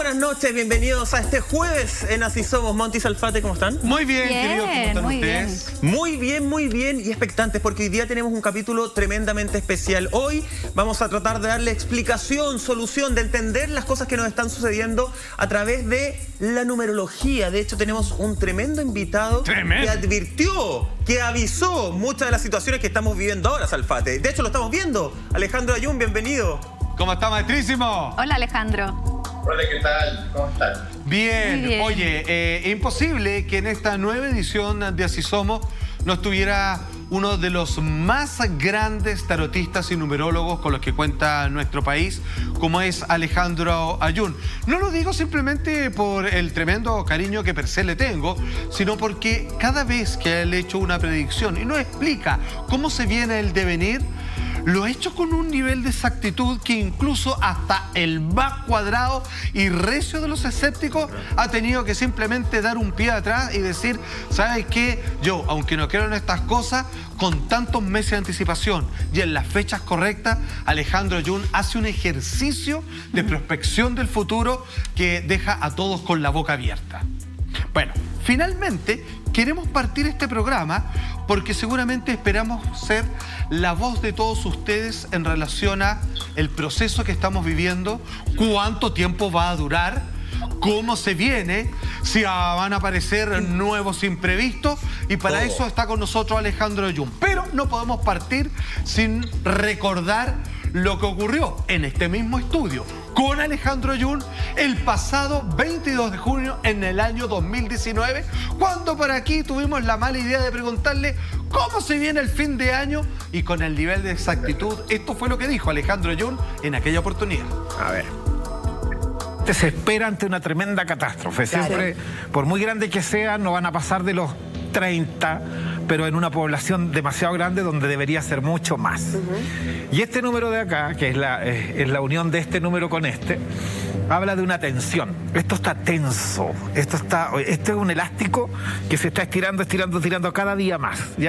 buenas noches, bienvenidos a este jueves en Así Somos. Monty, Salfate, ¿cómo están? Muy bien, queridos, ¿cómo están ustedes? Muy bien y expectantes porque hoy día tenemos un capítulo tremendamente especial. Hoy vamos a tratar de darle explicación, solución, de entender las cosas que nos están sucediendo a través de la numerología. De hecho, tenemos un tremendo invitado que advirtió, que avisó muchas de las situaciones que estamos viviendo ahora, Salfate. De hecho, lo estamos viendo. Alejandro Ayun, bienvenido. ¿Cómo está, maestrísimo? Hola, Alejandro. Hola, ¿qué tal? ¿Cómo están? Bien. Muy bien. Oye, imposible que en esta nueva edición de Así Somos no estuviera uno de los más grandes tarotistas y numerólogos con los que cuenta nuestro país, como es Alejandro Ayun. No lo digo simplemente por el tremendo cariño que per se le tengo, sino porque cada vez que él ha hecho una predicción y nos explica cómo se viene el devenir, lo ha hecho con un nivel de exactitud que incluso hasta el más cuadrado y recio de los escépticos ha tenido que simplemente dar un pie atrás y decir, ¿sabes qué? Yo, aunque no creo en estas cosas, con tantos meses de anticipación y en las fechas correctas, Alejandro Ayun hace un ejercicio de prospección del futuro que deja a todos con la boca abierta. Bueno, finalmente queremos partir este programa porque seguramente esperamos ser la voz de todos ustedes en relación a el proceso que estamos viviendo, cuánto tiempo va a durar, cómo se viene, si van a aparecer nuevos imprevistos, y para eso está con nosotros Alejandro Ayun. Pero no podemos partir sin recordar lo que ocurrió en este mismo estudio con Alejandro Ayun el pasado 22 de junio en el año 2019, cuando por aquí tuvimos la mala idea de preguntarle cómo se viene el fin de año, y con el nivel de exactitud, esto fue lo que dijo Alejandro Ayun en aquella oportunidad. A ver. Se espera ante una tremenda catástrofe. Claro. Siempre, por muy grande que sea, no van a pasar de los 30, pero en una población demasiado grande donde debería ser mucho más. Y este número de acá, que es la unión de este número con este, habla de una tensión. Esto está tenso. Esto es un elástico que se está estirando cada día más. Y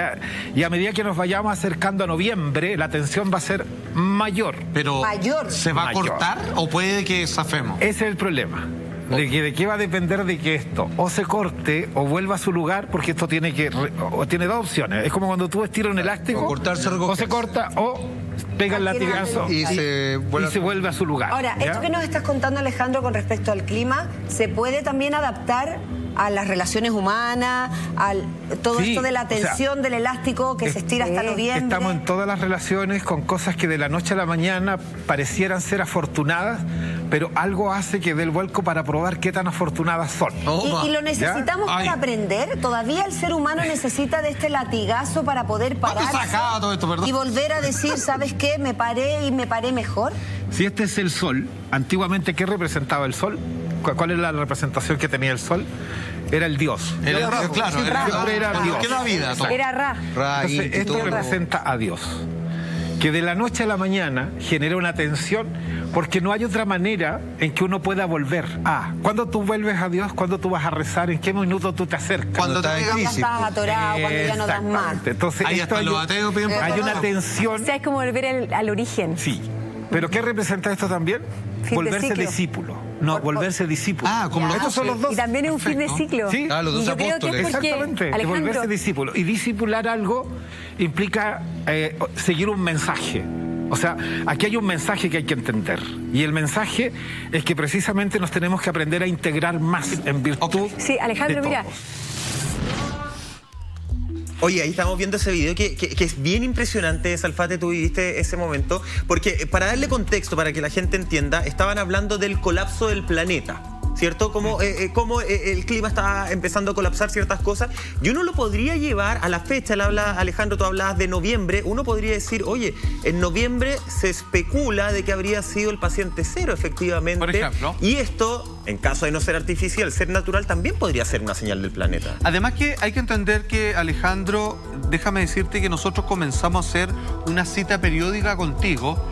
a medida que nos vayamos acercando a noviembre, la tensión va a ser mayor. Pero ¿se va a cortar o puede que zafemos? Ese es el problema. ¿De qué va a depender de que esto o se corte o vuelva a su lugar? Porque esto tiene dos opciones. Es como cuando tú estiras un elástico, o se corta o pega el latigazo y se vuelve a su lugar. Ahora, ¿ya? esto que nos estás contando, Alejandro, con respecto al clima, ¿se puede también adaptar a las relaciones humanas, todo esto de la tensión del elástico que se estira hasta noviembre? Estamos en todas las relaciones con cosas que de la noche a la mañana parecieran ser afortunadas, pero algo hace que dé el vuelco para probar qué tan afortunadas son. ¿Y lo necesitamos para aprender? ¿Todavía el ser humano necesita de este latigazo para poder pararse y volver a decir, ¿sabes qué? Me paré y me paré mejor. Si este es el sol, antiguamente, ¿qué representaba el sol? ¿Cuál es la representación que tenía el sol? Era el dios. Era el Dios, claro. Siempre era Dios. ¿Qué da vida? Era Ra. Entonces, esto representa a Dios. Que de la noche a la mañana genera una tensión porque no hay otra manera en que uno pueda volver. ¿Cuándo tú vuelves a Dios? ¿Cuándo tú vas a rezar? ¿En qué minuto tú te acercas? Cuando Ya estás atorado, cuando ya no das más. Exactamente. Entonces, Ahí hasta los ateos piden por hay una tensión. O sea, es como volver al origen. Sí. ¿Pero qué representa esto también? Fin de Volverse ciclo. discípulo. No, volverse discípulo. Como los Estos son los dos. Y también es un fin de ciclo. Sí. Los Y dos yo creo que es apóstoles. porque, Exactamente, Alejandro, volverse discípulo. Y discipular algo implica seguir un mensaje. O sea, aquí hay un mensaje que hay que entender. Y el mensaje es que precisamente nos tenemos que aprender a integrar más en virtud Sí, Alejandro, de mira. todos. Oye, ahí estamos viendo ese video que es bien impresionante, Salfate, tú viviste ese momento, porque para darle contexto, para que la gente entienda, estaban hablando del colapso del planeta, ¿cierto? Como el clima está empezando a colapsar ciertas cosas, y uno lo podría llevar a la fecha. Alejandro, tú hablabas de noviembre, uno podría decir, oye, en noviembre se especula de que habría sido el paciente cero, efectivamente. Por ejemplo. Y esto, en caso de no ser artificial, ser natural, también podría ser una señal del planeta. Además que hay que entender que, Alejandro, déjame decirte que nosotros comenzamos a hacer una cita periódica contigo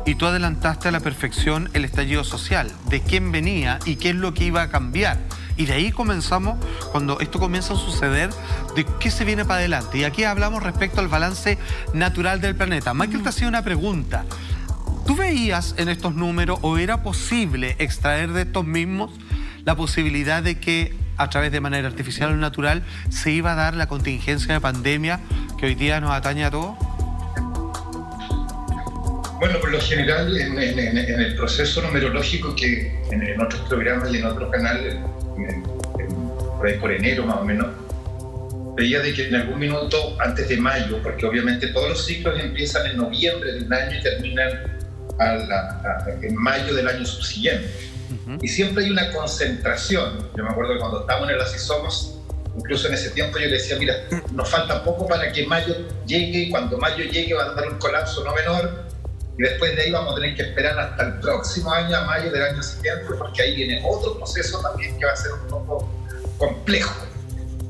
y tú adelantaste a la perfección el estallido social, de quién venía y qué es lo que iba a cambiar. Y de ahí comenzamos, cuando esto comienza a suceder, de qué se viene para adelante. Y aquí hablamos respecto al balance natural del planeta. Michael te hacía una pregunta. ¿Tú veías en estos números o era posible extraer de estos mismos la posibilidad de que a través de manera artificial o natural se iba a dar la contingencia de pandemia que hoy día nos atañe a todos? Bueno, por lo general, en el proceso numerológico que en otros programas y en otros canales, por ahí por enero más o menos, veía de que en algún minuto antes de mayo, porque obviamente todos los ciclos empiezan en noviembre de un año y terminan en mayo del año subsiguiente. Y siempre hay una concentración. Yo me acuerdo que cuando estábamos en el Así Somos, incluso en ese tiempo yo le decía, mira, nos falta poco para que mayo llegue, y cuando mayo llegue va a dar un colapso no menor, y después de ahí vamos a tener que esperar hasta el próximo año, a mayo del año siguiente, porque ahí viene otro proceso también que va a ser un poco complejo.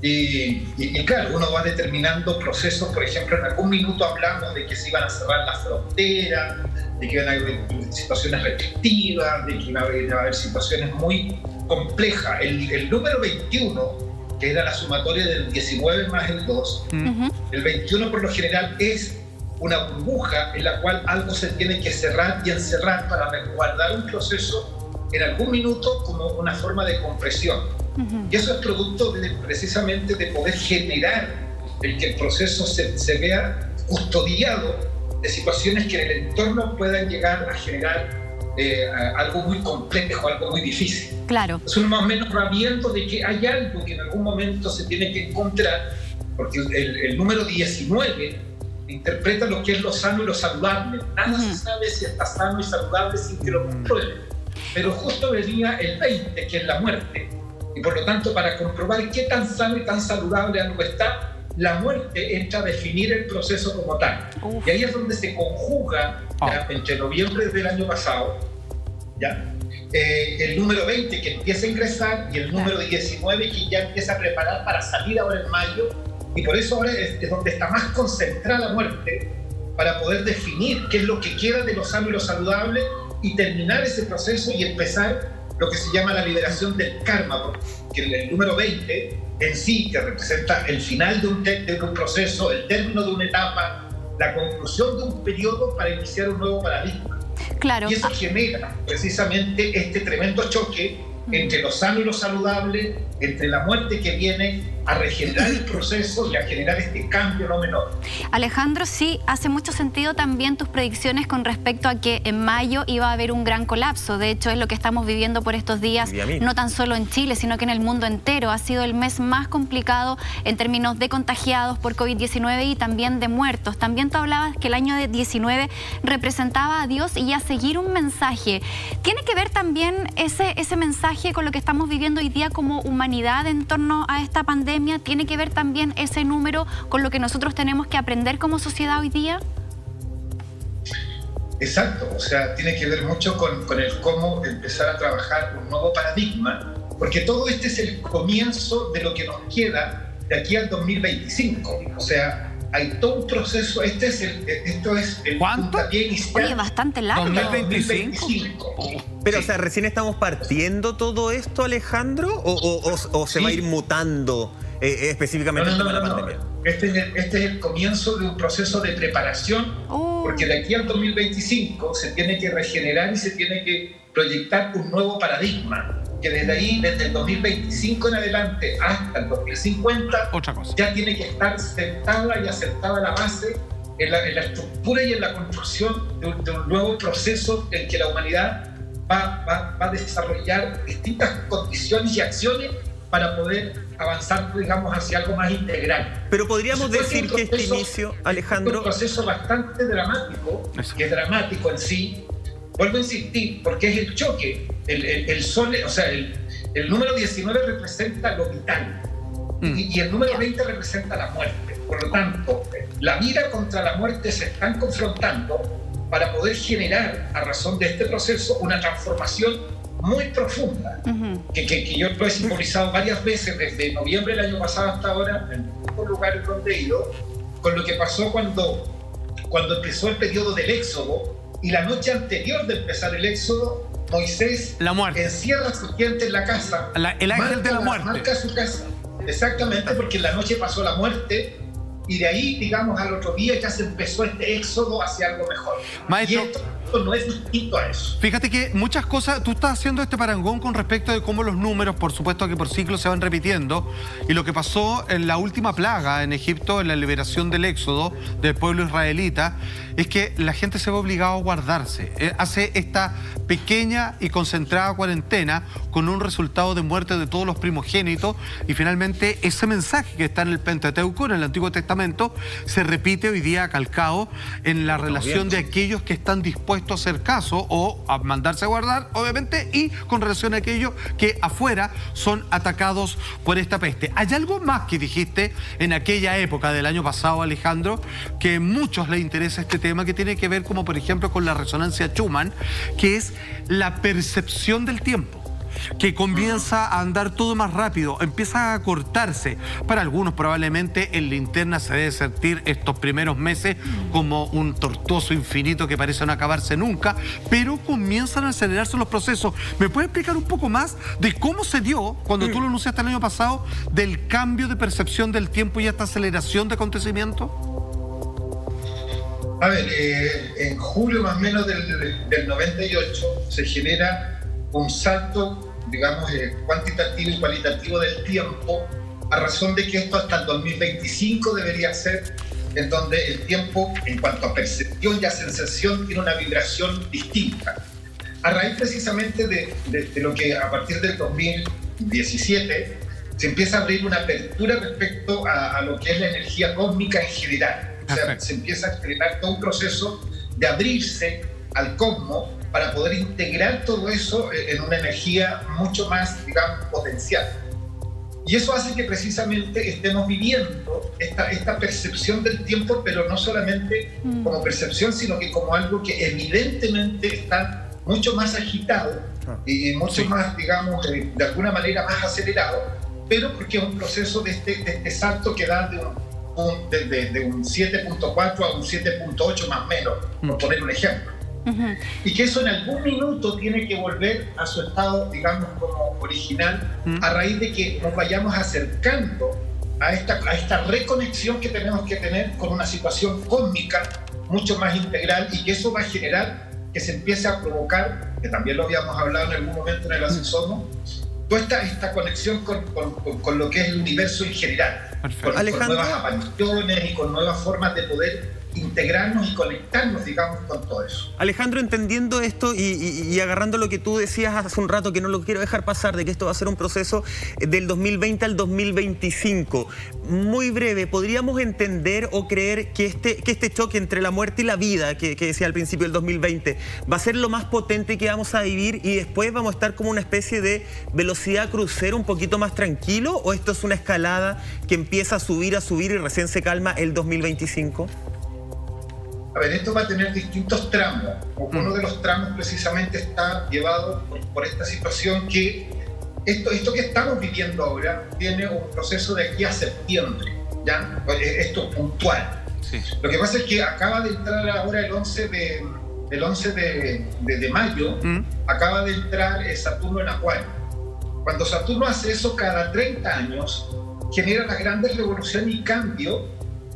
Y claro, uno va determinando procesos. Por ejemplo, en algún minuto hablamos de que se iban a cerrar las fronteras, de que iban a haber situaciones restrictivas, de que iba a haber situaciones muy complejas. El número 21, que era la sumatoria del 19 más el 2, el 21 por lo general es una burbuja en la cual algo se tiene que cerrar y encerrar para resguardar un proceso en algún minuto como una forma de compresión. Y eso es producto precisamente de poder generar el que el proceso se vea custodiado de situaciones que en el entorno puedan llegar a generar algo muy complejo, algo muy difícil. Claro. Entonces uno más o menos va viendo de que hay algo que en algún momento se tiene que encontrar, porque el número 19 interpreta lo que es lo sano y lo saludable. Nada se sabe si está sano y saludable sin que lo compruebe. Pero justo venía el 20, que es la muerte. Y por lo tanto, para comprobar qué tan sano y tan saludable algo está, la muerte entra a definir el proceso como tal. Y ahí es donde se conjuga, ya, entre noviembre del año pasado, ya, el número 20 que empieza a ingresar y el número 19 que ya empieza a preparar para salir ahora en mayo. Y por eso ahora es donde está más concentrada la muerte, para poder definir qué es lo que queda de lo sano y lo saludable y terminar ese proceso y empezar lo que se llama la liberación del karma, porque el número 20 en sí, que representa el final de un proceso, el término de una etapa, la conclusión de un periodo para iniciar un nuevo paradigma. Claro. Y eso genera precisamente este tremendo choque entre lo sano y lo saludable, entre la muerte que viene a regenerar el proceso y a generar este cambio no menor. Alejandro, sí, hace mucho sentido también tus predicciones con respecto a que en mayo iba a haber un gran colapso. De hecho, es lo que estamos viviendo por estos días, no tan solo en Chile, sino que en el mundo entero. Ha sido el mes más complicado en términos de contagiados por COVID-19 y también de muertos. También tú hablabas que el año de 19 representaba a Dios y a seguir un mensaje. ¿Tiene que ver también ese mensaje con lo que estamos viviendo hoy día como humanidad en torno a esta pandemia? ¿Tiene que ver también ese número con lo que nosotros tenemos que aprender como sociedad hoy día? Exacto, o sea, tiene que ver mucho con el cómo empezar a trabajar un nuevo paradigma, porque todo este es el comienzo de lo que nos queda de aquí al 2025. O sea, hay todo un proceso. Esto es el puntapié inicial. Oye, bastante largo. 2025. Pero, o sea, ¿recién estamos partiendo todo esto, Alejandro? ¿O se va a ir mutando específicamente no, la pandemia? Este es el comienzo de un proceso de preparación, porque de aquí al 2025 se tiene que regenerar y se tiene que proyectar un nuevo paradigma, que desde ahí, desde el 2025 en adelante hasta el 2050, ya tiene que estar sentada y aceptada la base en la estructura y en la construcción de un nuevo proceso en que la humanidad va a desarrollar distintas condiciones y acciones para poder avanzar, digamos, hacia algo más integral. Pero podríamos decir que este inicio, Alejandro... Es un proceso bastante dramático, que es dramático en sí. Vuelvo a insistir, porque es el choque. El sol, o sea, el número 19 representa lo vital y el número 20 representa la muerte. Por lo tanto, la vida contra la muerte se están confrontando para poder generar, a razón de este proceso, una transformación muy profunda, que yo lo he simbolizado varias veces desde noviembre del año pasado hasta ahora, en muchos lugares donde he ido, con lo que pasó cuando empezó el periodo del Éxodo, y la noche anterior de empezar el Éxodo, Moisés encierra a su gente en la casa. El ángel de la muerte. Marca su casa. Exactamente, porque en la noche pasó la muerte, y de ahí, digamos, al otro día ya se empezó este éxodo hacia algo mejor. Maestro, esto no es distinto a eso. Fíjate que muchas cosas, tú estás haciendo este parangón con respecto de cómo los números, por supuesto que por ciclos se van repitiendo, y lo que pasó en la última plaga en Egipto, en la liberación del éxodo del pueblo israelita, es que la gente se ve obligada a guardarse. Hace esta pequeña y concentrada cuarentena con un resultado de muerte de todos los primogénitos, y finalmente ese mensaje que está en el Pentateuco, en el Antiguo Testamento, se repite hoy día calcado en la relación de aquellos que están dispuestos a hacer caso o a mandarse a guardar, obviamente, y con relación a aquellos que afuera son atacados por esta peste. ¿Hay algo más que dijiste en aquella época del año pasado, Alejandro, que a muchos les interesa este tema, que tiene que ver como por ejemplo con la resonancia Schumann, que es la percepción del tiempo? Que comienza a andar todo más rápido, empieza a cortarse. Para algunos probablemente en linterna se debe sentir estos primeros meses como un tortuoso infinito que parece no acabarse nunca, pero comienzan a acelerarse los procesos. ¿Me puedes explicar un poco más de cómo se dio, cuando tú lo anunciaste el año pasado, del cambio de percepción del tiempo y esta aceleración de acontecimientos? A ver, en julio más o menos del 98 se genera un salto, digamos, cuantitativo y cualitativo del tiempo, a razón de que esto hasta el 2025 debería ser en donde el tiempo, en cuanto a percepción y a sensación, tiene una vibración distinta. A raíz precisamente de lo que a partir del 2017 se empieza a abrir una apertura respecto a lo que es la energía cósmica en general. O sea, se empieza a generar todo un proceso de abrirse al cosmos para poder integrar todo eso en una energía mucho más, digamos, potencial. Y eso hace que precisamente estemos viviendo esta percepción del tiempo, pero no solamente como percepción, sino que como algo que evidentemente está mucho más agitado y mucho más, digamos, de alguna manera más acelerado, pero porque es un proceso de este salto que da de un 7.4 a un 7.8 más o menos, por poner un ejemplo. Y que eso en algún minuto tiene que volver a su estado, digamos, como original, a raíz de que nos vayamos acercando a esta reconexión que tenemos que tener con una situación cósmica mucho más integral, y que eso va a generar que se empiece a provocar, que también lo habíamos hablado en algún momento en el Asesomo, toda esta conexión con lo que es el universo en general, con nuevas apariciones y con nuevas formas de poder integrarnos y conectarnos, digamos, con todo eso. Alejandro, entendiendo esto y agarrando lo que tú decías hace un rato, que no lo quiero dejar pasar, de que esto va a ser un proceso del 2020 al 2025, muy breve, ¿podríamos entender o creer que este choque entre la muerte y la vida, que decía al principio del 2020, va a ser lo más potente que vamos a vivir y después vamos a estar como una especie de velocidad crucero un poquito más tranquilo, o esto es una escalada que empieza a subir y recién se calma el 2025? A ver, esto va a tener distintos tramos. Uno de los tramos precisamente está llevado por esta situación que esto que estamos viviendo ahora tiene un proceso de aquí a septiembre, ¿ya? Esto es puntual. Sí. Lo que pasa es que acaba de entrar ahora el 11 de mayo, acaba de entrar Saturno en Acuario. Cuando Saturno hace eso cada 30 años, genera las grandes revoluciones y cambios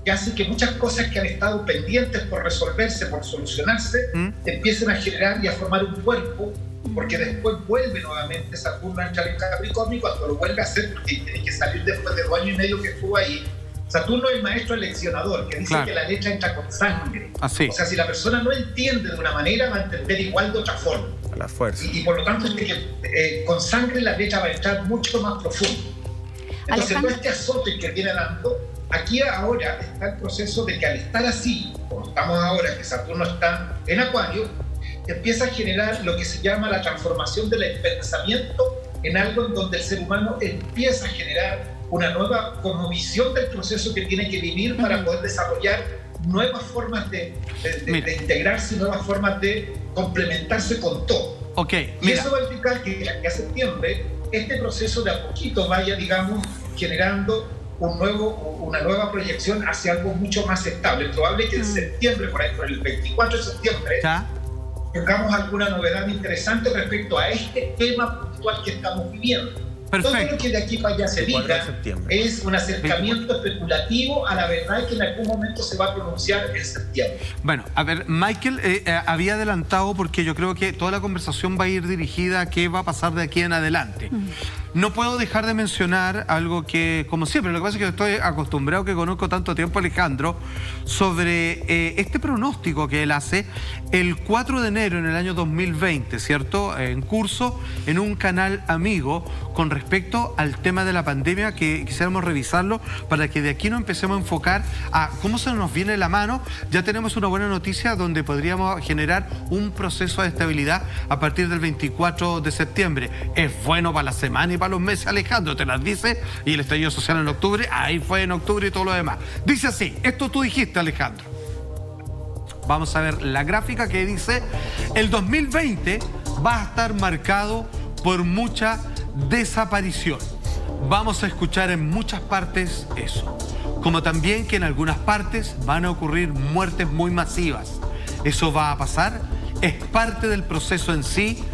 que hace que muchas cosas que han estado pendientes por resolverse, por solucionarse, empiecen a generar y a formar un cuerpo, porque después vuelve nuevamente Saturno a entrar en Capricornio, y cuando lo vuelve a hacer, porque tiene que salir después de 2 años y medio que estuvo ahí. Saturno es el maestro eleccionador, que dice que la letra entra con sangre. Así. O sea, si la persona no entiende de una manera, va a entender igual de otra forma. A la fuerza. Y por lo tanto, con sangre la letra va a entrar mucho más profundo. Entonces, todo este azote que viene dando, aquí ahora está el proceso de que al estar así, como estamos ahora, que Saturno está en Acuario, empieza a generar lo que se llama la transformación del pensamiento en algo en donde el ser humano empieza a generar una nueva visión del proceso que tiene que vivir para poder desarrollar nuevas formas de integrarse, nuevas formas de complementarse con todo. Y eso va a implicar que a septiembre este proceso de a poquito vaya, digamos, generando una nueva proyección hacia algo mucho más estable. Es probable que en septiembre, por el 24 de septiembre, tengamos alguna novedad interesante respecto a este tema puntual que estamos viviendo. Perfecto. Todo lo que de aquí para allá se diga es un acercamiento especulativo a la verdad que en algún momento se va a pronunciar en septiembre. Bueno, a ver, Michael había adelantado, porque yo creo que toda la conversación va a ir dirigida a qué va a pasar de aquí en adelante. No puedo dejar de mencionar algo que, como siempre, lo que pasa es que estoy acostumbrado, que conozco tanto tiempo a Alejandro, sobre este pronóstico que él hace el 4 de enero en el año 2020, ¿cierto? En curso, en un canal amigo, con respecto al tema de la pandemia, que quisiéramos revisarlo para que de aquí nos empecemos a enfocar a cómo se nos viene la mano. Ya tenemos una buena noticia donde podríamos generar un proceso de estabilidad a partir del 24 de septiembre. Es bueno para la semana y para los meses, Alejandro, te las dice, y el estallido social en octubre, ahí fue en octubre y todo lo demás. Dice así, esto tú dijiste, Alejandro. Vamos a ver la gráfica que dice, el 2020 va a estar marcado por mucha desaparición. Vamos a escuchar en muchas partes eso, como también que en algunas partes van a ocurrir muertes muy masivas. Eso va a pasar, es parte del proceso en sí,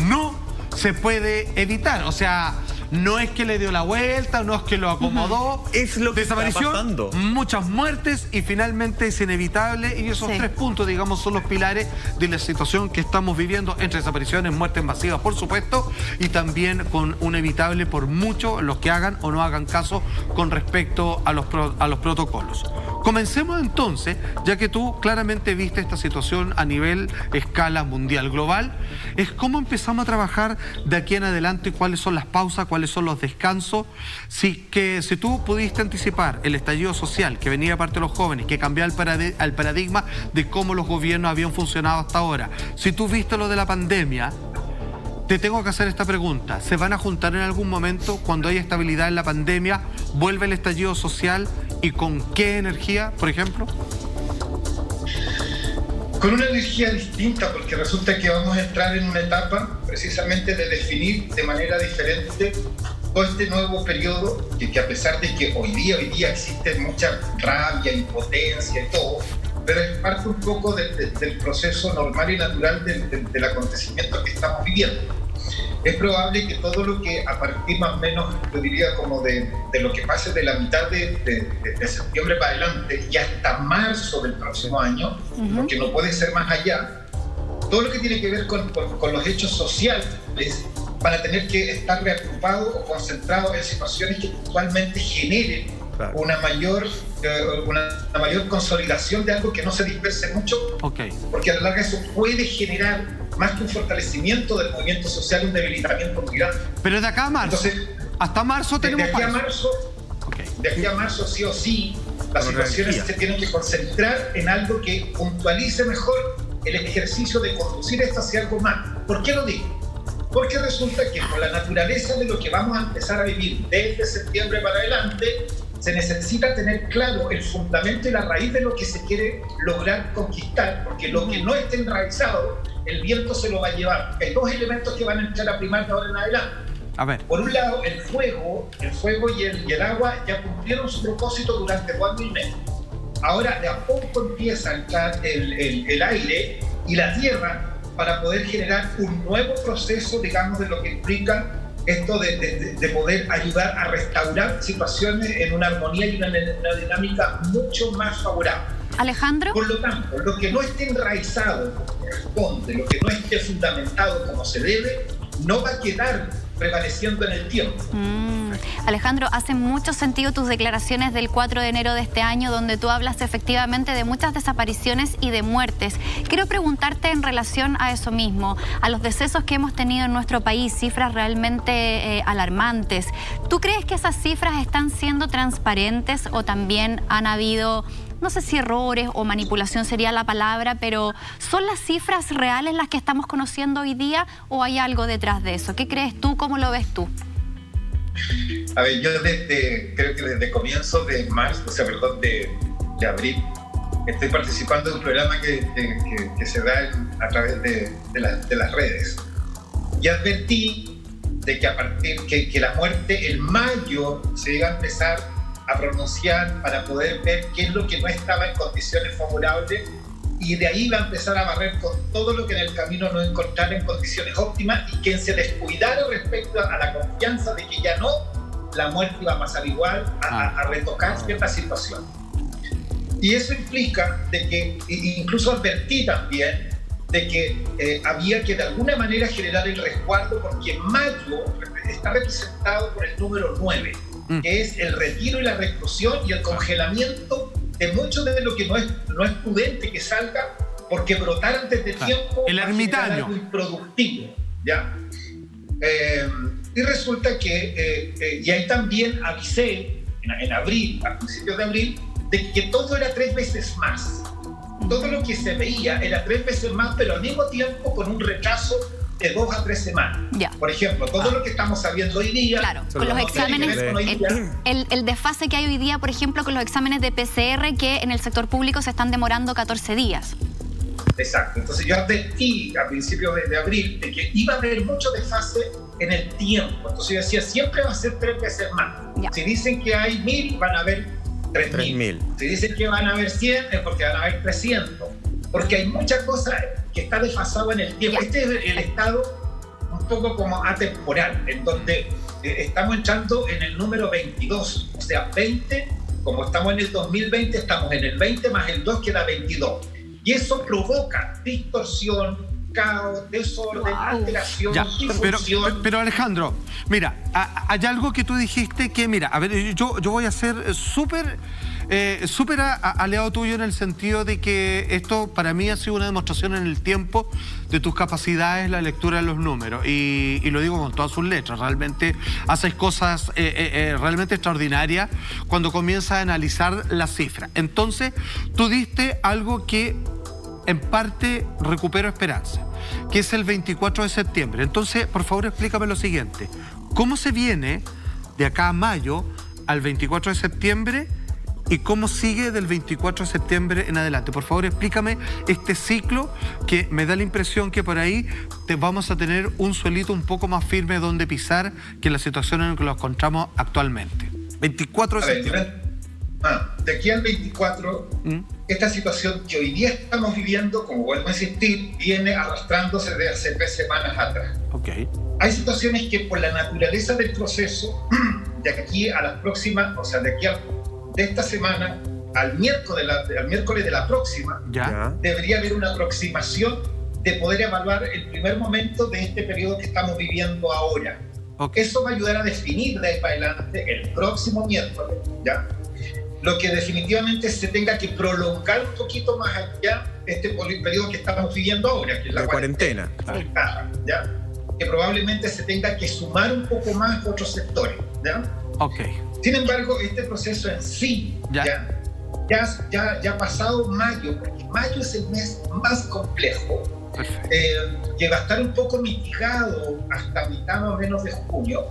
no se puede evitar. O sea, no es que le dio la vuelta, no es que lo acomodó, es lo que está pasando. Muchas muertes y finalmente es inevitable, y esos tres puntos, digamos, son los pilares de la situación que estamos viviendo, entre desapariciones, muertes masivas, por supuesto, y también con un evitable por mucho los que hagan o no hagan caso con respecto a los protocolos. Comencemos entonces, ya que tú claramente viste esta situación a nivel escala mundial, global, es cómo empezamos a trabajar de aquí en adelante, cuáles son las pausas, cuáles son los descansos. Si tú pudiste anticipar el estallido social que venía parte de los jóvenes, que cambió al paradigma de cómo los gobiernos habían funcionado hasta ahora, si tú viste lo de la pandemia, te tengo que hacer esta pregunta. ¿Se van a juntar en algún momento cuando haya estabilidad en la pandemia? ¿Vuelve el estallido social? ¿Y con qué energía, por ejemplo? Con una energía distinta, porque resulta que vamos a entrar en una etapa precisamente de definir de manera diferente todo este nuevo periodo, que a pesar de que hoy día existe mucha rabia, impotencia y todo, pero es parte un poco del proceso normal y natural del acontecimiento que estamos viviendo. Es probable que todo lo que a partir más o menos, yo diría como de lo que pase de la mitad de septiembre para adelante y hasta marzo del próximo año, porque no puede ser más allá, todo lo que tiene que ver con los hechos sociales van a tener que estar reagrupados o concentrados en situaciones que actualmente generen una mayor consolidación de algo que no se disperse mucho, porque a la larga eso puede generar más que un fortalecimiento del movimiento social, un debilitamiento muy grande. Pero de acá a marzo, entonces, hasta marzo tenemos de aquí a marzo sí o sí, las situaciones se tienen que concentrar en algo que puntualice mejor el ejercicio de conducir esto hacia algo más. ¿Por qué lo digo? Porque resulta que por la naturaleza de lo que vamos a empezar a vivir desde septiembre para adelante, se necesita tener claro el fundamento y la raíz de lo que se quiere lograr conquistar, porque lo que no esté enraizado, el viento se lo va a llevar. Hay dos elementos que van a entrar a primar de ahora en adelante. A ver. Por un lado, el fuego y el agua ya cumplieron su propósito durante 2 años y medio. Ahora de a poco empieza a entrar el aire y la tierra para poder generar un nuevo proceso, digamos, de lo que implica esto de poder ayudar a restaurar situaciones en una armonía y una dinámica mucho más favorable. Alejandro. Por lo tanto, lo que no esté enraizado como corresponde, lo que no esté fundamentado como se debe, no va a quedar prevaleciendo en el tiempo. Alejandro, hacen mucho sentido tus declaraciones del 4 de enero de este año, donde tú hablas efectivamente de muchas desapariciones y de muertes. Quiero preguntarte en relación a eso mismo, a los decesos que hemos tenido en nuestro país, cifras realmente alarmantes. ¿Tú crees que esas cifras están siendo transparentes o también han habido, no sé si errores o manipulación sería la palabra, pero ¿son las cifras reales las que estamos conociendo hoy día o hay algo detrás de eso? ¿Qué crees tú? ¿Cómo lo ves tú? A ver, yo creo que desde comienzos de marzo, de abril, estoy participando de un programa que se da a través de las redes. Y advertí de que a partir que la muerte en mayo se iba a empezar a pronunciar para poder ver qué es lo que no estaba en condiciones favorables y de ahí va a empezar a barrer con todo lo que en el camino no encontrara en condiciones óptimas, y quien se descuidara respecto a la confianza de que ya no, la muerte iba a pasar igual, a retocar cierta situación. Y eso implica de que, incluso advertí también, de que había que de alguna manera generar el resguardo, porque mayo está representado por el número 9, que es el retiro y la reclusión y el congelamiento de mucho de lo que no es prudente que salga, porque brotar antes de tiempo el ermitaño, algo improductivo, ¿ya? Y resulta que, y ahí también avisé en abril, a principios de abril, de que todo era 3 veces más. Todo lo que se veía era 3 veces más, pero al mismo tiempo con un retraso de 2 a 3 semanas. Ya. Por ejemplo, todo lo que estamos sabiendo hoy día... Claro, con los exámenes, el desfase que hay hoy día, por ejemplo, con los exámenes de PCR, que en el sector público se están demorando 14 días. Exacto. Entonces yo advertí a principios de abril de que iba a haber mucho desfase en el tiempo. Entonces yo decía, siempre va a ser 3 veces más. Ya. Si dicen que hay 1000, van a haber 3000. Si dicen que van a haber 100, es porque van a haber 300. Porque hay muchas cosas que está desfasado en el tiempo. Este es el estado un poco como atemporal, en donde estamos entrando en el número 22. O sea, 20, como estamos en el 2020, estamos en el 20 más el 2, que da 22. Y eso provoca distorsión, caos, desorden, alteración, difusión. Pero Alejandro, mira, hay algo que tú dijiste que, mira, a ver, yo voy a ser súper aliado tuyo en el sentido de que esto para mí ha sido una demostración en el tiempo de tus capacidades, la lectura de los números, y lo digo con todas sus letras. Realmente haces cosas realmente extraordinarias cuando comienzas a analizar las cifras. Entonces, tú diste algo que en parte recupero esperanza, que es el 24 de septiembre. Entonces, por favor, explícame lo siguiente. ¿Cómo se viene de acá a mayo al 24 de septiembre y cómo sigue del 24 de septiembre en adelante? Por favor, explícame este ciclo, que me da la impresión que por ahí vamos a tener un suelito un poco más firme donde pisar que la situación en la que nos encontramos actualmente. 24 de septiembre. De aquí al 24, esta situación que hoy día estamos viviendo, como vuelvo a insistir, viene arrastrándose de hace 3 semanas atrás. Okay. Hay situaciones que por la naturaleza del proceso, de aquí a las próximas, o sea, de esta semana al miércoles de la próxima, debería haber una aproximación de poder evaluar el primer momento de este periodo que estamos viviendo ahora. Okay. Eso va a ayudar a definir de ahí para adelante el próximo miércoles, ¿ya? Lo que definitivamente se tenga que prolongar un poquito más allá este periodo que estamos viviendo ahora, que es la cuarentena. ¿Ya? Que probablemente se tenga que sumar un poco más otros sectores, ¿ya? Okay. Sin embargo, este proceso en sí ya ha pasado mayo, porque mayo es el mes más complejo, que va a estar un poco mitigado hasta mitad más o menos de junio.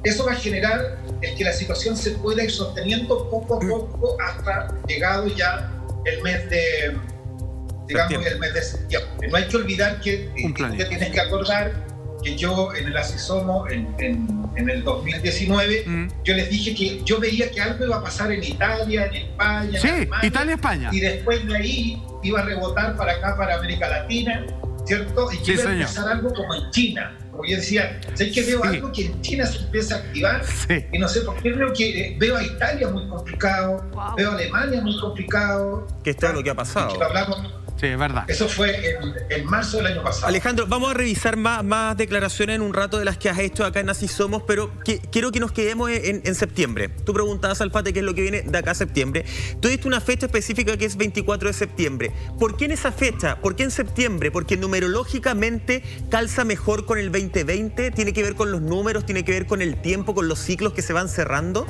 Eso va a generar que la situación se pueda ir sosteniendo poco a poco hasta llegado ya el mes de, digamos, el mes de septiembre. No hay que olvidar que usted tiene que acordar que yo en el Asisomo, en el 2019, yo les dije que yo veía que algo iba a pasar en Italia, en España, en Alemania, Italia, España. Y después de ahí iba a rebotar para acá, para América Latina, ¿cierto? Y que iba a empezar algo como en China. Como yo decía, sé que veo algo que en China se empieza a activar, y no sé por qué veo a Italia muy complicado, veo a Alemania muy complicado. Que es todo lo que ha pasado. Sí, es verdad. Eso fue en marzo del año pasado. Alejandro, vamos a revisar más declaraciones en un rato de las que has hecho acá en Así Somos, pero quiero que nos quedemos en septiembre. Tú preguntabas, Alfate, qué es lo que viene de acá a septiembre. Tú diste una fecha específica que es 24 de septiembre. ¿Por qué en esa fecha? ¿Por qué en septiembre? Porque numerológicamente calza mejor con el 2020, tiene que ver con los números, tiene que ver con el tiempo, con los ciclos que se van cerrando.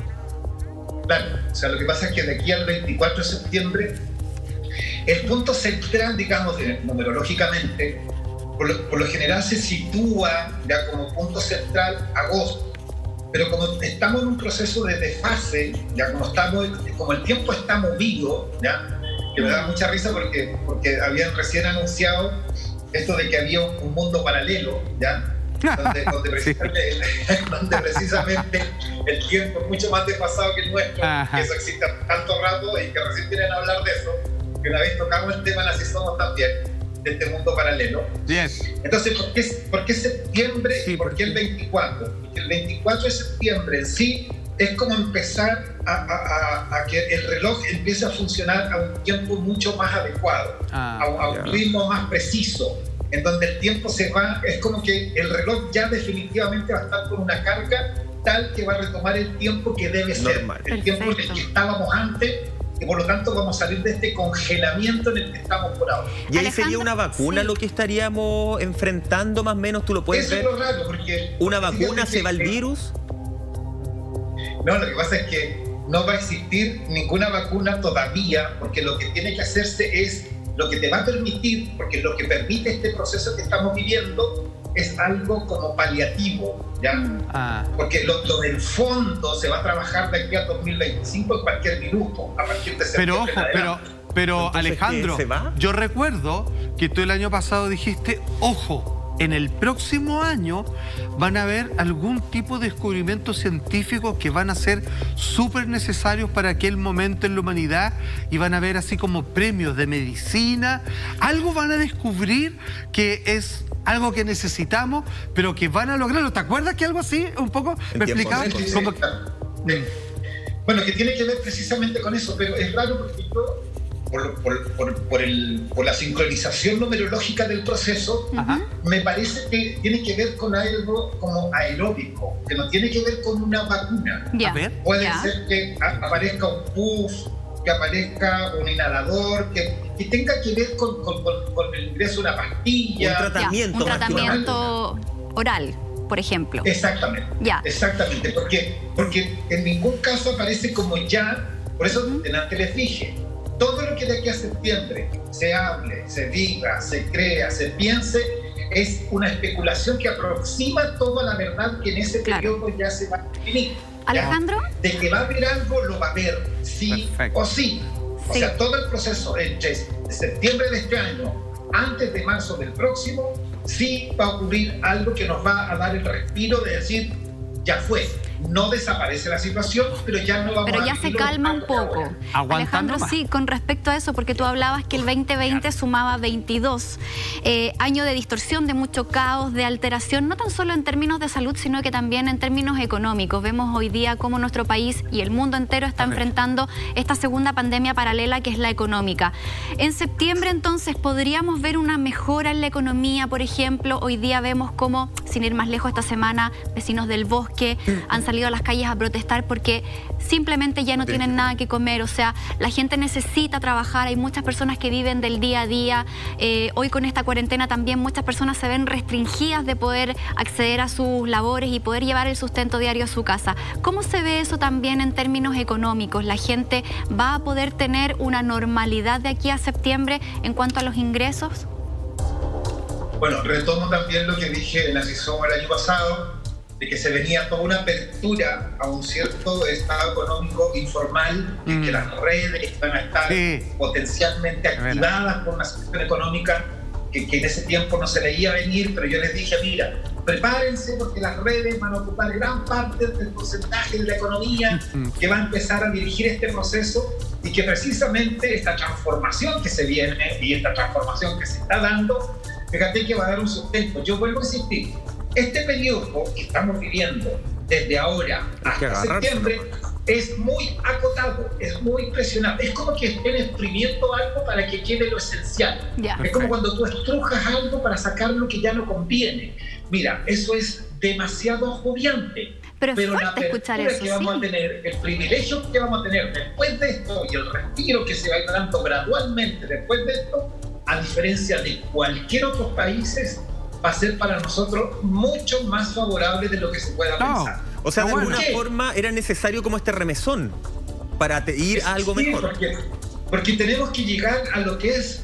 Claro, o sea, lo que pasa es que de aquí al 24 de septiembre, el punto central, digamos, numerológicamente, por lo general se sitúa ya como punto central agosto. Pero como estamos en un proceso de desfase, ya como el tiempo está movido, ya, que me da mucha risa porque habían recién anunciado esto de que había un mundo paralelo, ya, donde precisamente el tiempo es mucho más desfasado que el nuestro, que eso existe tanto rato y que recién vienen a hablar de eso. que una vez tocamos el tema en Así Somos también, de este mundo paralelo. Yes. Entonces, ¿por qué septiembre y por qué el 24? Porque el 24 de septiembre en sí es como empezar a que el reloj empiece a funcionar a un tiempo mucho más adecuado, a un ritmo más preciso, en donde el tiempo se va, es como que el reloj ya definitivamente va a estar con una carga tal que va a retomar el tiempo que debe ser, el tiempo en el que estábamos antes, y por lo tanto vamos a salir de este congelamiento en el que estamos por ahora. ¿Y ahí sería una vacuna lo que estaríamos enfrentando más o menos? ¿Tú lo puedes ver? Eso es lo raro, porque... ¿Una vacuna se va el virus? No, lo que pasa es que no va a existir ninguna vacuna todavía, porque lo que tiene que hacerse es lo que te va a permitir, porque lo que permite este proceso que estamos viviendo es algo como paliativo, ¿ya? Porque lo del fondo se va a trabajar de aquí a 2025 en cualquier minuto, a partir de septiembre. Pero Alejandro, yo recuerdo que tú el año pasado dijiste, ojo, en el próximo año van a haber algún tipo de descubrimientos científicos que van a ser súper necesarios para aquel momento en la humanidad, y van a haber así como premios de medicina, algo van a descubrir que es algo que necesitamos, pero que van a lograrlo. ¿Te acuerdas que algo así, un poco, me explicabas? Bueno, que tiene que ver precisamente con eso, pero es raro porque yo, por la sincronización numerológica del proceso, me parece que tiene que ver con algo como aeróbico, que no tiene que ver con una vacuna. Puede ser que aparezca un puff, que aparezca un inhalador, que tenga que ver con el ingreso de una pastilla. Un tratamiento oral, por ejemplo. Exactamente. Exactamente, porque en ningún caso aparece como ya, por eso antes les dije, todo lo que de aquí a septiembre se hable, se diga, se crea, se piense, es una especulación que aproxima toda la verdad que en ese periodo ya se va a definir. Alejandro. De que va a haber algo, lo va a haber, sí o sí. O sea, todo el proceso entre septiembre de este año, antes de marzo del próximo, sí va a ocurrir algo que nos va a dar el respiro de decir, ya fue. No desaparece la situación, pero ya no vamos a... Pero ya se calma un poco. Alejandro, sí, con respecto a eso, porque tú hablabas que el 2020 sumaba 22. Año de distorsión, de mucho caos, de alteración, no tan solo en términos de salud, sino que también en términos económicos. Vemos hoy día cómo nuestro país y el mundo entero está enfrentando esta segunda pandemia paralela, que es la económica. En septiembre, entonces, ¿podríamos ver una mejora en la economía? Por ejemplo, hoy día vemos cómo, sin ir más lejos, esta semana, vecinos del Bosque han salido a las calles a protestar porque simplemente ya no tienen nada que comer. O sea, la gente necesita trabajar, hay muchas personas que viven del día a día. Hoy con esta cuarentena también muchas personas se ven restringidas de poder acceder a sus labores y poder llevar el sustento diario a su casa. ¿Cómo se ve eso también en términos económicos? ¿La gente va a poder tener una normalidad de aquí a septiembre en cuanto a los ingresos? Bueno, retomo también lo que dije en Así Somos el año pasado, de que se venía toda una apertura a un cierto estado económico informal, y que las redes van a estar potencialmente activadas por una situación económica que en ese tiempo no se veía venir, pero yo les dije, mira, prepárense porque las redes van a ocupar gran parte del porcentaje de la economía que va a empezar a dirigir este proceso, y que precisamente esta transformación que se viene y esta transformación que se está dando, fíjate que va a dar un sustento. Yo vuelvo a insistir, este periodo que estamos viviendo desde ahora hasta septiembre es muy acotado, es muy presionado. Es como que estén exprimiendo algo para que quede lo esencial. Es como cuando tú estrujas algo para sacar lo que ya no conviene. Mira, eso es demasiado agobiante. Pero la apertura que vamos a tener, el privilegio que vamos a tener después de esto y el respiro que se va a ir dando gradualmente después de esto, a diferencia de cualquier otro país, va a ser para nosotros mucho más favorable de lo que se pueda pensar. O sea, de alguna forma era necesario como este remesón para ir a algo mejor. Porque tenemos que llegar a lo que es,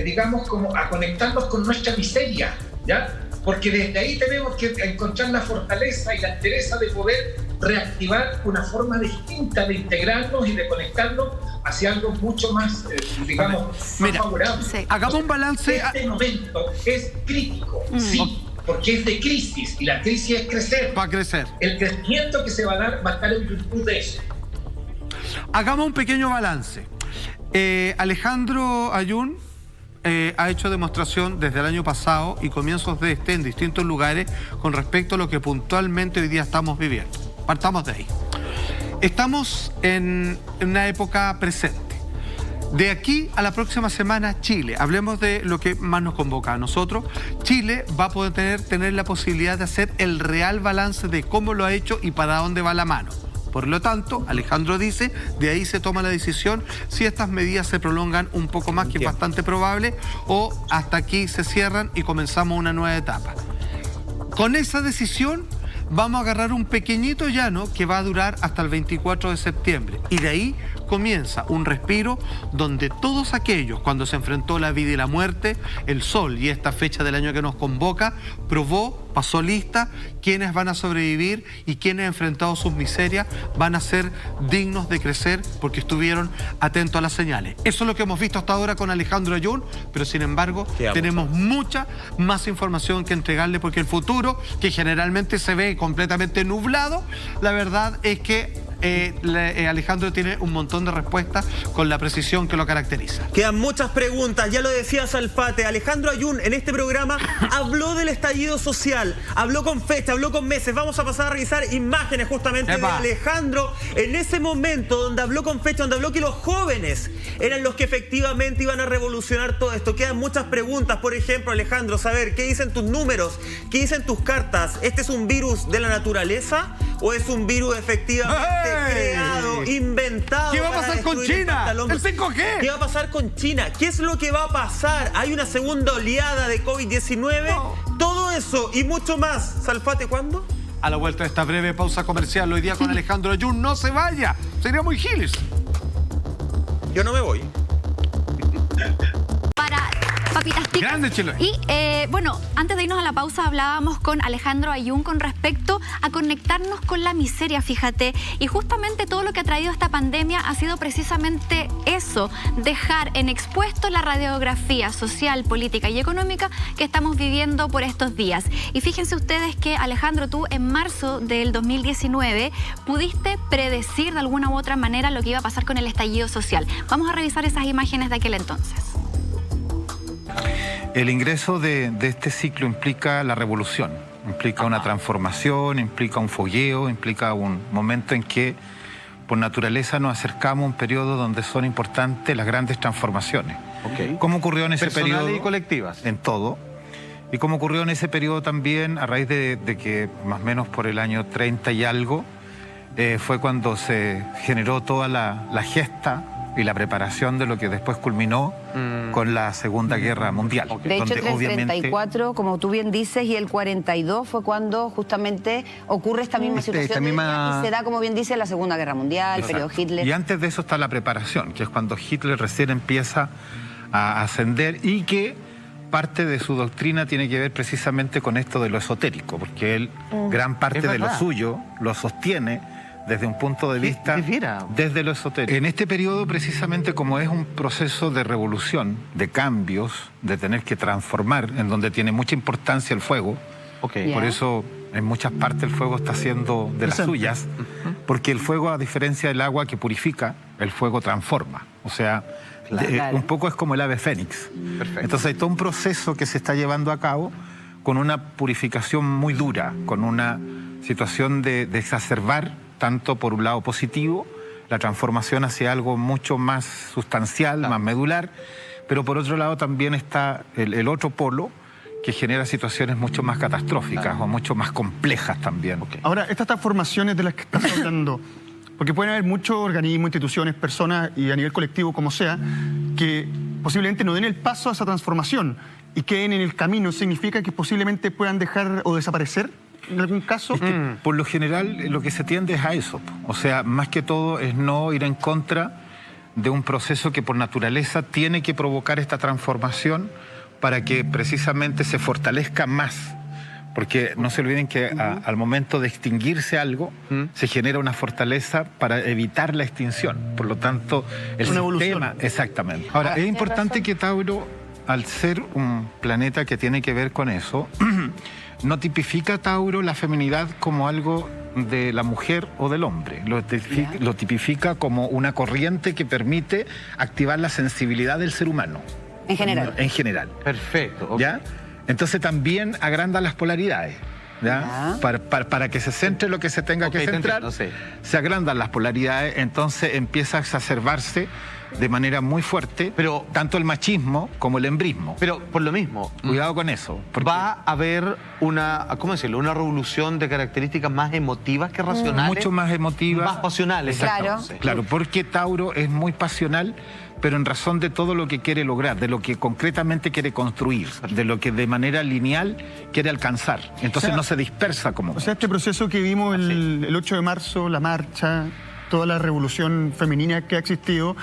digamos, como a conectarnos con nuestra miseria, ¿ya? Porque desde ahí tenemos que encontrar la fortaleza y la entereza de poder reactivar una forma distinta de integrarnos y de conectarnos hacia algo mucho más, digamos, más favorable. Hagamos un balance. Este momento es crítico, porque es de crisis, y la crisis es crecer. Va a crecer. El crecimiento que se va a dar va a estar en virtud de eso. Hagamos un pequeño balance. Alejandro Ayun ha hecho demostración desde el año pasado y comienzos de en distintos lugares con respecto a lo que puntualmente hoy día estamos viviendo. Partamos de ahí. Estamos en una época presente. De aquí a la próxima semana, Chile, hablemos de lo que más nos convoca a nosotros, Chile va a poder tener la posibilidad de hacer el real balance de cómo lo ha hecho y para dónde va la mano. Por lo tanto, Alejandro dice, de ahí se toma la decisión si estas medidas se prolongan un poco más, que es bastante probable, o hasta aquí se cierran y comenzamos una nueva etapa. Con esa decisión vamos a agarrar un pequeñito llano que va a durar hasta el 24 de septiembre. Y de ahí comienza un respiro donde todos aquellos, cuando se enfrentó la vida y la muerte, el sol y esta fecha del año que nos convoca, pasó lista, quienes van a sobrevivir y quienes han enfrentado sus miserias van a ser dignos de crecer porque estuvieron atentos a las señales. Eso es lo que hemos visto hasta ahora con Alejandro Ayun, pero sin embargo tenemos mucha más información que entregarle porque el futuro, que generalmente se ve completamente nublado, la verdad es que Alejandro tiene un montón de respuestas con la precisión que lo caracteriza. Quedan muchas preguntas, ya lo decía Salfate. Alejandro Ayun en este programa habló del estallido social, habló con fecha, habló con meses. Vamos a pasar a revisar imágenes justamente de Alejandro en ese momento donde habló con fecha, donde habló que los jóvenes eran los que efectivamente iban a revolucionar todo esto. Quedan muchas preguntas, por ejemplo, Alejandro, saber qué dicen tus números, qué dicen tus cartas. ¿Este es un virus de la naturaleza o es un virus efectivamente creado, inventado? ¿Qué va a pasar con China? ¿El 5G? ¿Qué va a pasar con China? ¿Qué es lo que va a pasar? ¿Hay una segunda oleada de COVID-19? No. Todo eso y mucho más. Salfate, ¿cuándo? A la vuelta de esta breve pausa comercial, hoy día con Alejandro Ayun. No se vaya, sería muy giles. Yo no me voy. Papitas ticas. Grande Chile. Y bueno, antes de irnos a la pausa hablábamos con Alejandro Ayun con respecto a conectarnos con la miseria, fíjate. Y justamente todo lo que ha traído esta pandemia ha sido precisamente eso, dejar en expuesto la radiografía social, política y económica que estamos viviendo por estos días. Y fíjense ustedes que, Alejandro, tú en marzo del 2019 pudiste predecir de alguna u otra manera lo que iba a pasar con el estallido social. Vamos a revisar esas imágenes de aquel entonces. El ingreso de este ciclo implica la revolución, implica una transformación, implica un fogueo, implica un momento en que por naturaleza nos acercamos a un periodo donde son importantes las grandes transformaciones. ¿Cómo ocurrió en ese periodo? Personales y colectivas. En todo. Y cómo ocurrió en ese periodo también, a raíz de que más o menos por el año 30 y algo, fue cuando se generó toda la gesta y la preparación de lo que después culminó con la Segunda Guerra Mundial. De hecho, entre el 34, como tú bien dices, y el 42 fue cuando justamente ocurre esta misma situación y se da, como bien dice, la Segunda Guerra Mundial, el periodo Hitler. Y antes de eso está la preparación, que es cuando Hitler recién empieza a ascender y que parte de su doctrina tiene que ver precisamente con esto de lo esotérico, porque él gran parte de lo suyo lo sostiene desde un punto de vista desde lo esotérico. En este periodo, precisamente, como es un proceso de revolución, de cambios, de tener que transformar, en donde tiene mucha importancia el fuego, por eso en muchas partes el fuego está haciendo de las suyas, porque el fuego, a diferencia del agua que purifica, el fuego transforma. O sea, un poco es como el ave fénix. Entonces hay todo un proceso que se está llevando a cabo con una purificación muy dura, con una situación de exacerbar, tanto por un lado positivo, la transformación hacia algo mucho más sustancial, más medular, pero por otro lado también está el otro polo que genera situaciones mucho más catastróficas o mucho más complejas también. Ahora, estas transformaciones de las que estás hablando, porque pueden haber muchos organismos, instituciones, personas y a nivel colectivo, como sea, que posiblemente no den el paso a esa transformación y queden en el camino, ¿significa que posiblemente puedan dejar o desaparecer en algún caso? Es que, por lo general, lo que se tiende es a eso. O sea, más que todo es no ir en contra de un proceso que por naturaleza tiene que provocar esta transformación para que precisamente se fortalezca más. Porque no se olviden que al momento de extinguirse algo, se genera una fortaleza para evitar la extinción. Por lo tanto, el sistema... Exactamente. Ahora, es importante que Tauro, al ser un planeta que tiene que ver con eso, no tipifica, Tauro, la feminidad como algo de la mujer o del hombre. Lo tipifica como una corriente que permite activar la sensibilidad del ser humano. En general. En general. Perfecto. Okay. ¿Ya? Entonces también agranda las polaridades. ¿Ya? Para que se centre lo que se tenga que centrar, se agrandan las polaridades, entonces empieza a exacerbarse de manera muy fuerte, pero tanto el machismo como el embrismo. Pero por lo mismo, cuidado con eso. Va a haber una, ¿cómo decirlo? Una revolución de características más emotivas que racionales. Mucho más emotivas. Más pasionales. Claro, porque Tauro es muy pasional, pero en razón de todo lo que quiere lograr, de lo que concretamente quiere construir, de lo que de manera lineal quiere alcanzar. Entonces no se dispersa como... O sea, este proceso que vimos el 8 de marzo, la marcha, toda la revolución femenina que ha existido,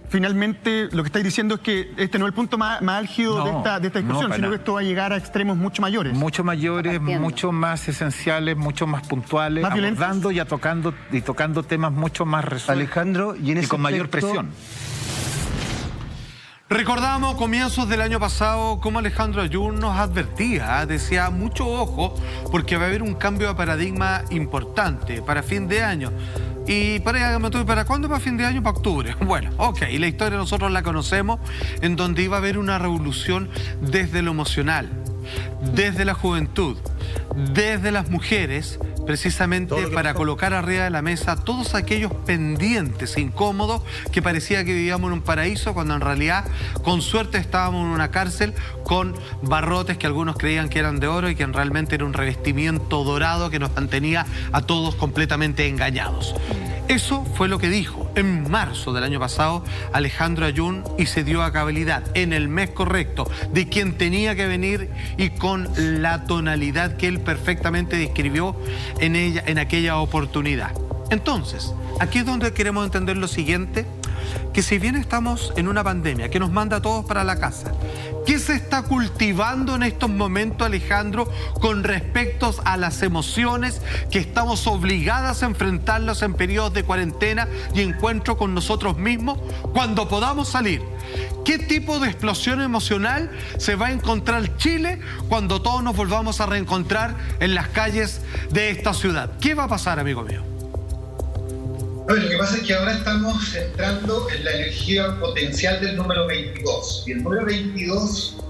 finalmente lo que estáis diciendo es que este no es el punto más álgido de esta discusión, sino que esto va a llegar a extremos mucho mayores. Mucho mayores, mucho más esenciales, mucho más puntuales, más abordando y tocando temas mucho más resueltos. Alejandro, y con mayor presión. Recordamos comienzos del año pasado cómo Alejandro Ayun nos advertía, decía mucho ojo porque va a haber un cambio de paradigma importante para fin de año. ¿Y para cuándo? ¿Para fin de año? Para octubre. Bueno, ok, y la historia nosotros la conocemos, en donde iba a haber una revolución desde lo emocional, desde la juventud, desde las mujeres, precisamente para colocar arriba de la mesa todos aquellos pendientes incómodos que parecía que vivíamos en un paraíso, cuando en realidad, con suerte, estábamos en una cárcel con barrotes que algunos creían que eran de oro y que realmente era un revestimiento dorado que nos mantenía a todos completamente engañados. Eso fue lo que dijo en marzo del año pasado Alejandro Ayun, y se dio a cabalidad en el mes correcto de quien tenía que venir y con la tonalidad que él perfectamente describió en aquella oportunidad. Entonces, aquí es donde queremos entender lo siguiente, que si bien estamos en una pandemia que nos manda a todos para la casa, ¿qué se está cultivando en estos momentos, Alejandro, con respecto a las emociones que estamos obligadas a enfrentarlas en periodos de cuarentena y encuentro con nosotros mismos cuando podamos salir? ¿Qué tipo de explosión emocional se va a encontrar Chile cuando todos nos volvamos a reencontrar en las calles de esta ciudad? ¿Qué va a pasar, amigo mío? Lo que pasa es que ahora estamos entrando en la energía potencial del número 22. Y el número 22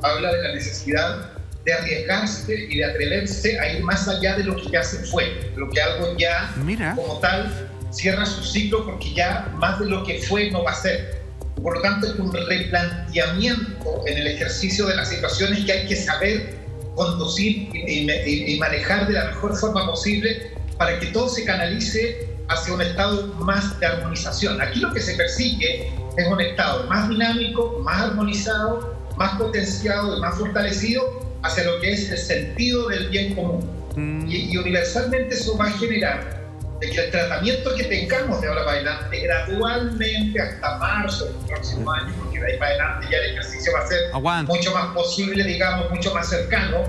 habla de la necesidad de arriesgarse y de atreverse a ir más allá de lo que ya se fue, de lo que algo ya, como tal, cierra su ciclo, porque ya más de lo que fue no va a ser. Por lo tanto, es un replanteamiento en el ejercicio de las situaciones que hay que saber conducir y manejar de la mejor forma posible para que todo se canalice hacia un estado más de armonización. Aquí lo que se persigue es un estado más dinámico, más armonizado, más potenciado y más fortalecido hacia lo que es el sentido del bien común. Y universalmente eso va a generar de que el tratamiento que tengamos de ahora para adelante, gradualmente hasta marzo del próximo año, porque de ahí para adelante ya el ejercicio va a ser mucho más posible, digamos, mucho más cercano,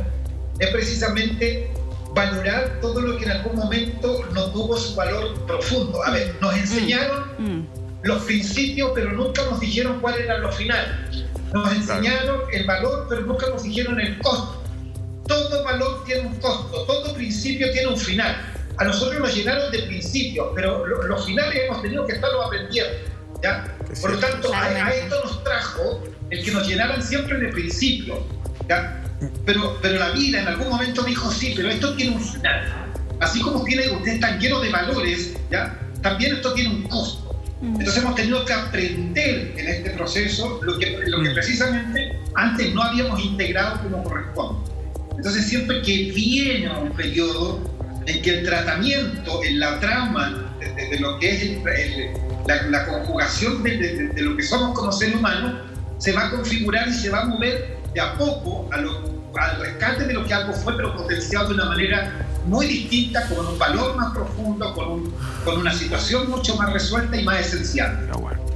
es precisamente valorar todo lo que en algún momento no tuvo su valor profundo. A ver, nos enseñaron los principios, pero nunca nos dijeron cuál era lo final. Nos enseñaron el valor, pero nunca nos dijeron el costo. Todo valor tiene un costo, todo principio tiene un final. A nosotros nos llenaron de principios, pero los finales hemos tenido que estarlos aprendiendo, ¿ya? Por lo tanto, a esto nos trajo el que nos llenaran siempre de principios, ¿ya? Pero la vida en algún momento dijo, sí, pero esto tiene un final. Así como ustedes están llenos de valores, ¿ya? También esto tiene un costo. Entonces hemos tenido que aprender en este proceso lo que precisamente antes no habíamos integrado como corresponde. Entonces siento que viene un periodo en que el tratamiento, en la trama de lo que es la conjugación de lo que somos como ser humano, se va a configurar y se va a mover de a poco al rescate de lo que algo fue, pero potenciado de una manera muy distinta, con un valor más profundo, con una situación mucho más resuelta y más esencial.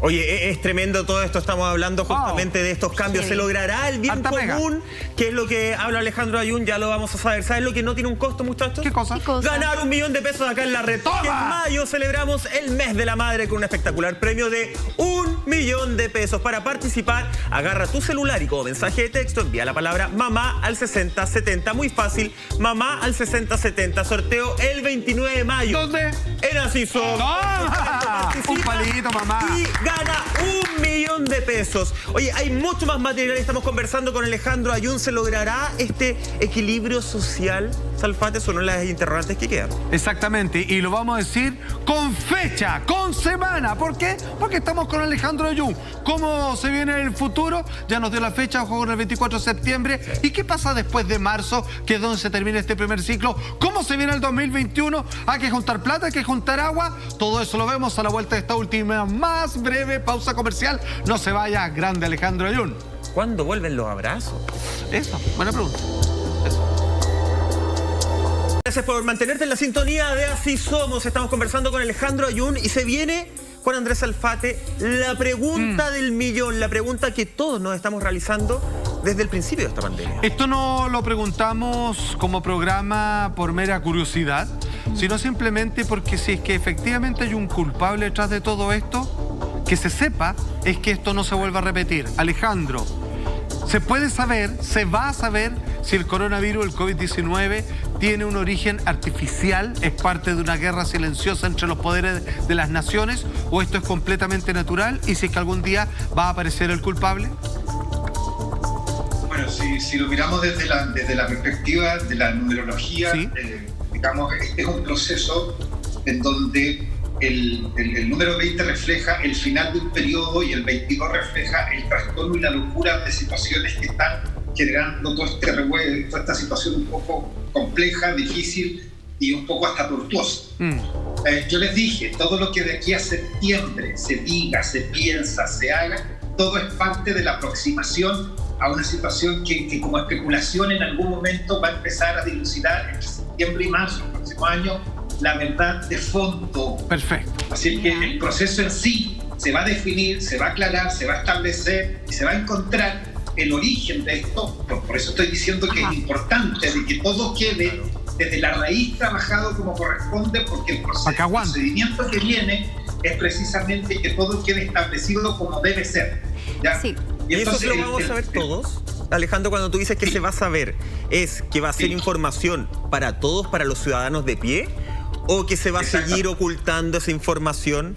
Oye, es tremendo todo esto, estamos hablando justamente de estos cambios. ¿Se logrará el bien común? Que es lo que habla Alejandro Ayun, ya lo vamos a saber. ¿Sabes lo que no tiene un costo, muchachos? ¿Qué cosa? Ganar 1 millón de pesos acá en la red. En mayo celebramos el mes de la madre con un espectacular premio de 1 millón de pesos. Para participar, agarra tu celular y como mensaje de texto envía la palabra mamá al 6070. Muy fácil, mamá al 6070. Sorteo el 29 de mayo. ¿Dónde? En Así Somos. Un palito, mamá. Y gana 1 millón de pesos. Oye, hay mucho más material. Estamos conversando con Alejandro Ayun. ¿Se logrará este equilibrio social? Salfate, son las interrogantes que quedan. Exactamente, y lo vamos a decir con fecha, con semana. ¿Por qué? Porque estamos con Alejandro Ayun. ¿Cómo se viene el futuro? Ya nos dio la fecha, juego el 24 de septiembre. ¿Y qué pasa después de marzo, que es donde se termina este primer ciclo? ¿Cómo se viene el 2021? ¿Hay que juntar plata? ¿Hay que juntar agua? Todo eso lo vemos a la vuelta de esta última más breve pausa comercial. No se vaya, grande Alejandro Ayun. ¿Cuándo vuelven los abrazos? Eso, buena pregunta. Gracias por mantenerte en la sintonía de Así Somos. Estamos conversando con Alejandro Ayun y se viene, Juan Andrés Salfate, la pregunta del millón, la pregunta que todos nos estamos realizando desde el principio de esta pandemia. Esto no lo preguntamos como programa por mera curiosidad, sino simplemente porque si es que efectivamente hay un culpable detrás de todo esto, que se sepa es que esto no se vuelva a repetir. Alejandro, ¿se puede saber, se va a saber si el coronavirus, el COVID-19, tiene un origen artificial, es parte de una guerra silenciosa entre los poderes de las naciones, o esto es completamente natural, y si es que algún día va a aparecer el culpable? Bueno, si lo miramos desde la perspectiva de la numerología, ¿sí? Digamos, este es un proceso en donde el número 20 refleja el final de un periodo y el 22 refleja el trastorno y la locura de situaciones que están generando todo este revuelo, toda esta situación un poco compleja, difícil y un poco hasta tortuosa. Yo les dije, todo lo que de aquí a septiembre se diga, se piensa, se haga, todo es parte de la aproximación a una situación que como especulación en algún momento va a empezar a dilucidar entre septiembre y marzo del próximo año la verdad de fondo. Perfecto. Así que el proceso en sí se va a definir, se va a aclarar, se va a establecer y se va a encontrar el origen de esto. Por eso estoy diciendo que es importante de que todo quede desde la raíz trabajado como corresponde, porque el procedimiento que viene es precisamente que todo quede establecido como debe ser, ¿ya? Sí. ¿Y entonces, eso lo vamos a saber todos? Alejandro, cuando tú dices que se va a saber, ¿es que va a ser información para todos, para los ciudadanos de pie? ¿O que se va a seguir ocultando esa información?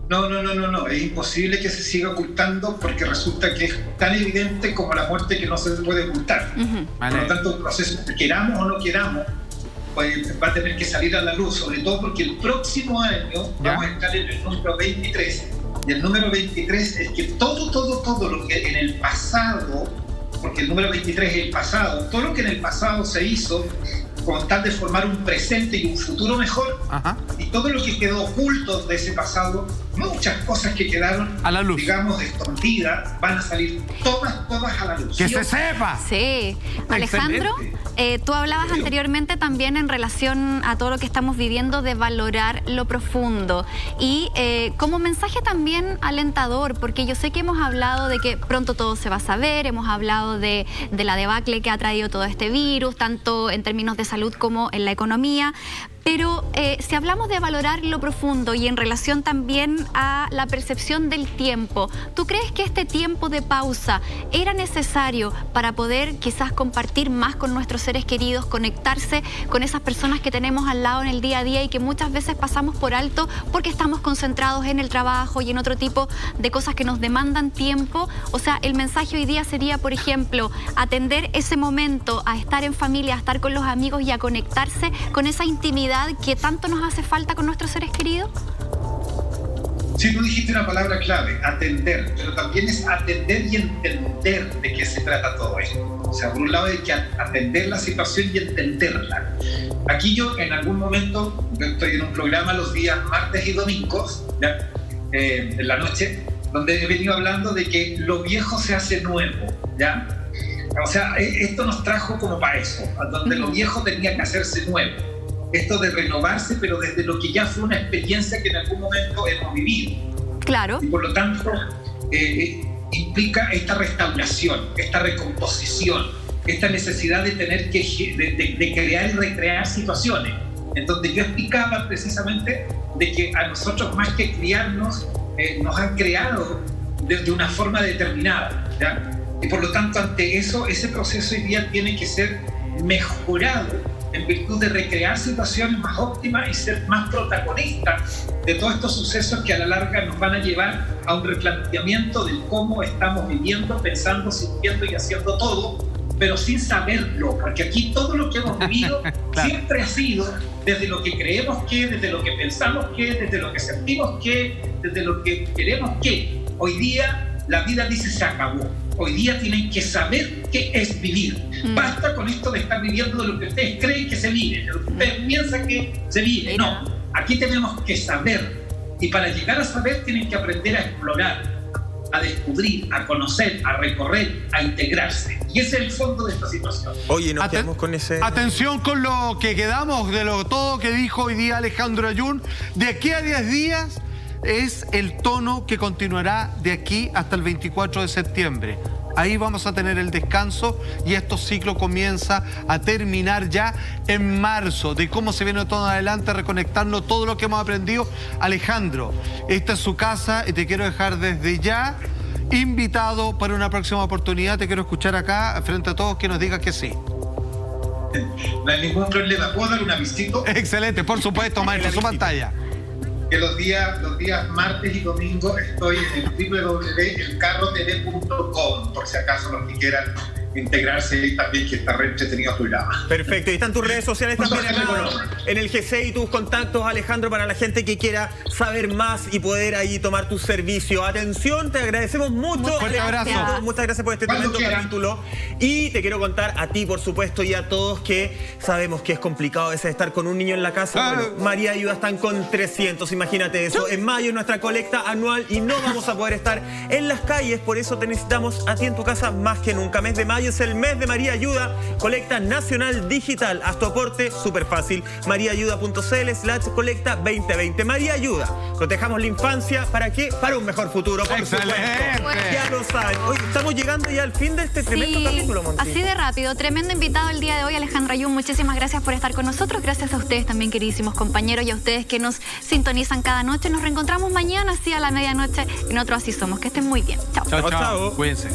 No. Es imposible que se siga ocultando porque resulta que es tan evidente como la muerte que no se puede ocultar. Por lo tanto, un proceso, queramos o no queramos, pues va a tener que salir a la luz, sobre todo porque el próximo año vamos a estar en el número 23. Y el número 23 es que todo lo que en el pasado, porque el número 23 es el pasado, todo lo que en el pasado se hizo con tal de formar un presente y un futuro mejor, y todo lo que quedó oculto de ese pasado, muchas cosas que quedaron a la luz, digamos, escondidas, van a salir todas a la luz. ¡Que se sepa! Sí. Alejandro, tú hablabas anteriormente también en relación a todo lo que estamos viviendo de valorar lo profundo y como mensaje también alentador, porque yo sé que hemos hablado de que pronto todo se va a saber, hemos hablado de la debacle que ha traído todo este virus, tanto en términos de salud como en la economía. Pero si hablamos de valorar lo profundo y en relación también a la percepción del tiempo, ¿tú crees que este tiempo de pausa era necesario para poder quizás compartir más con nuestros seres queridos, conectarse con esas personas que tenemos al lado en el día a día y que muchas veces pasamos por alto porque estamos concentrados en el trabajo y en otro tipo de cosas que nos demandan tiempo? O sea, el mensaje hoy día sería, por ejemplo, atender ese momento, a estar en familia, a estar con los amigos y a conectarse con esa intimidad que tanto nos hace falta con nuestros seres queridos. Sí, tú dijiste una palabra clave, atender, pero también es atender y entender de qué se trata todo esto. O sea, por un lado hay que atender la situación y entenderla. Aquí yo en algún momento, yo estoy en un programa los días martes y domingos, ¿ya? En la noche, donde he venido hablando de que lo viejo se hace nuevo, ¿ya? O sea, esto nos trajo como para eso, donde lo viejo tenía que hacerse nuevo. Esto de renovarse, pero desde lo que ya fue una experiencia que en algún momento hemos vivido. Claro. Y por lo tanto, implica esta restauración, esta recomposición, esta necesidad de tener que de crear y recrear situaciones. En donde yo explicaba precisamente de que a nosotros, más que criarnos, nos han creado de una forma determinada, ¿ya? Y por lo tanto, ante eso, ese proceso hoy día tiene que ser mejorado en virtud de recrear situaciones más óptimas y ser más protagonistas de todos estos sucesos que a la larga nos van a llevar a un replanteamiento de cómo estamos viviendo, pensando, sintiendo y haciendo todo, pero sin saberlo, porque aquí todo lo que hemos vivido claro. siempre ha sido desde lo que creemos que, desde lo que pensamos que, desde lo que sentimos que, desde lo que queremos que. Hoy día la vida dice se acabó. Hoy día tienen que saber qué es vivir. Basta con esto de estar viviendo de lo que ustedes creen que se vive, de lo que ustedes piensan que se vive. No, aquí tenemos que saber. Y para llegar a saber tienen que aprender a explorar, a descubrir, a conocer, a recorrer, a integrarse. Y ese es el fondo de esta situación. Oye, nos quedamos con ese... Atención con lo que quedamos de todo que dijo hoy día Alejandro Ayun. De aquí a 10 días es el tono que continuará de aquí hasta el 24 de septiembre. Ahí vamos a tener el descanso y este ciclo comienza a terminar ya en marzo. De cómo se viene todo adelante, reconectando todo lo que hemos aprendido. Alejandro, esta es su casa y te quiero dejar desde ya invitado para una próxima oportunidad. Te quiero escuchar acá frente a todos que nos digas que sí. No hay ningún problema. ¿Puedo dar un avisito? Excelente, por supuesto, maestro, su pantalla. Que los días martes y domingo estoy en el www.elcarrotv.com, por si acaso los que quieran integrarse y también que está re entretenido tu programa. Perfecto, y están tus redes sociales también en el GC y tus contactos, Alejandro, para la gente que quiera saber más y poder ahí tomar tu servicio. Atención, te agradecemos mucho. Fuerte abrazo. Muchas gracias por este tremendo capítulo. Y te quiero contar a ti, por supuesto, y a todos que sabemos que es complicado a veces estar con un niño en la casa. Bueno, María Ayuda están con 300, imagínate eso. En mayo es nuestra colecta anual y no vamos a poder estar en las calles, por eso te necesitamos a ti en tu casa más que nunca. Mes de mayo es el mes de María Ayuda, colecta nacional digital. Haz tu aporte, súper fácil. mariaayuda.cl/colecta 2020. María Ayuda, protejamos la infancia. ¿Para qué? Para un mejor futuro. Por excelente. Ya lo saben. Hoy estamos llegando ya al fin de este tremendo capítulo, Monty. Así de rápido. Tremendo invitado el día de hoy, Alejandro Ayun. Muchísimas gracias por estar con nosotros. Gracias a ustedes también, queridísimos compañeros, y a ustedes que nos sintonizan cada noche. Nos reencontramos mañana, así a la medianoche, en otro Así Somos. Que estén muy bien. Chao. Chao. Cuídense.